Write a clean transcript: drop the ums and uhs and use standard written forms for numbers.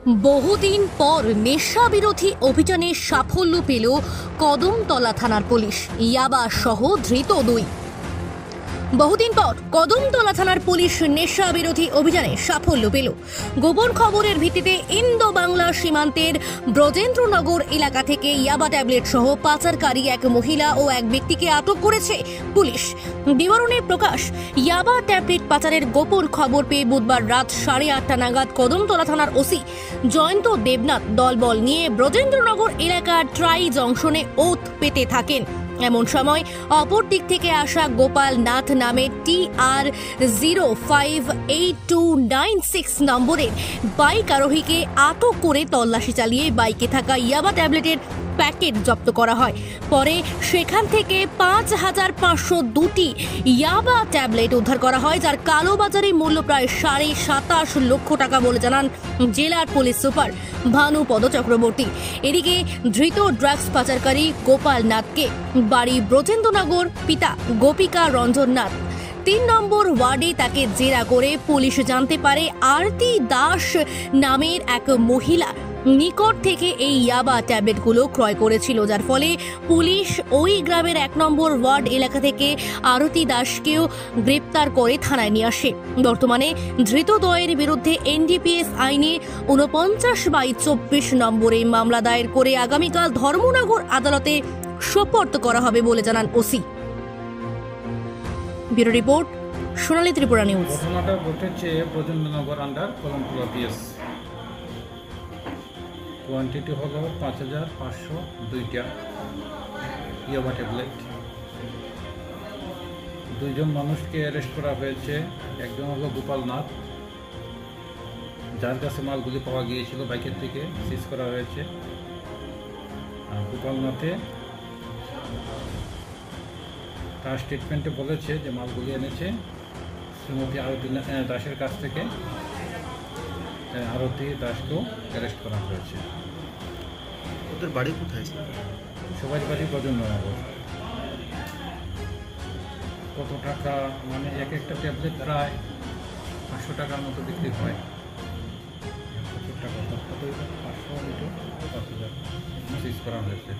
বহুদিন পর নেশা বিরোধী অভিযানে সাফল্য পেল কদমতলা থানার পুলিশ। ইয়াবা সহ ধৃত দুই। বহুদিন পর কদমতলা থানার পুলিশ নেশা বিরোধী অভিযানে সাফল্য পেল। গোপন খবরের ভিত্তিতে ইন্দো বাংলা সীমান্তের ব্রজেন্দ্রনগর এলাকা থেকে ইয়াবা ট্যাবলেট সহ পাচারকারী এক মহিলা ও এক ব্যক্তিকে আটক করেছে পুলিশ। বিবরণে প্রকাশ, ইয়াবা ট্যাবলেট পাচারের গোপন খবর পেয়ে বুধবার রাত 8:30 নাগাদ কদমতলা থানার ওসি জয়ন্ত দেবনাথ দলবল নিয়ে ব্রজেন্দ্রনগর এলাকার ট্রাই জংশনে ওত পেতে থাকেন। এমন সময় অপর দিক থেকে আসা গোপাল নাথ নামে TR058296 নম্বরের বাইক আরোহীকে আটক করে তল্লাশি চালিয়ে বাইকে থাকা ইয়াবা ট্যাবলেটের প্যাকেট জব্দ করা হয়। পরে সেখান থেকে 5,502টি ইয়াবা ট্যাবলেট উদ্ধার করা হয়, যার কালোবাজারি মূল্য প্রায় 27.5 লক্ষ টাকা বলে জানান জেলার পুলিশ সুপার ভানুপদ চক্রবর্তী। এদিকে ধৃত ড্রাগস পাচারকারী গোপাল নাথকে বাড়ি ব্রজেন্দ্রনগর, পিতা গোপিকা রঞ্জন নাথ। 3 নম্বর ওয়ার্ডে তাকে জেরা করে পুলিশ জানতে পারে আরতি দাস নামের এক মহিলা নিকট থেকে এই ইয়াবা ট্যাবলেটগুলো ক্রয় করেছিল, যার ফলে পুলিশ ওই গ্রামের 1 নম্বর ওয়ার্ড এলাকা থেকে আরতি দাসকেও গ্রেপ্তার করে থানায় নিয়ে আসে। বর্তমানে ধৃতদ্বয়ের বিরুদ্ধে NDPS আইনে 49/24 নম্বরে মামলা দায়ের করে আগামীকাল ধর্মনগর আদালতে সোপর্দ করা হবে বলে জানান ওসি। ব্যুরো রিপোর্ট, সোনালী ত্রিপুরা নিউজ। ঘটনাটা ঘটেছে ব্রজেন্দ্রনগর আন্ডার কলমতলা PS। কোয়ান্টিটি হলো 5,502টা ইয়াবা ট্যাবলেট। 2জন মানুষকে অ্যারেস্ট করা হয়েছে। একজন হলো গোপাল নাথ, যার কাছে মালগুলি পাওয়া গিয়েছিল বাইকের থেকে সিজ করা হয়েছে। গোপাল নাথে তার স্টেটমেন্টে বলেছে যে মালগুলি এনেছে শ্রীমতী আরতি দাসের কাছ থেকে। আরতি দাসকেও অ্যারেস্ট করা হয়েছে। ওদের বাড়ি কোথায়? সবাই বাড়ি ব্রজেন্দ্রনগর। কত টাকা, মানে একটা ট্যাবলেট প্রায় 500 টাকার মতো বিক্রি হয়। কত টাকা? 500 5,000 সিজ করা হয়েছে।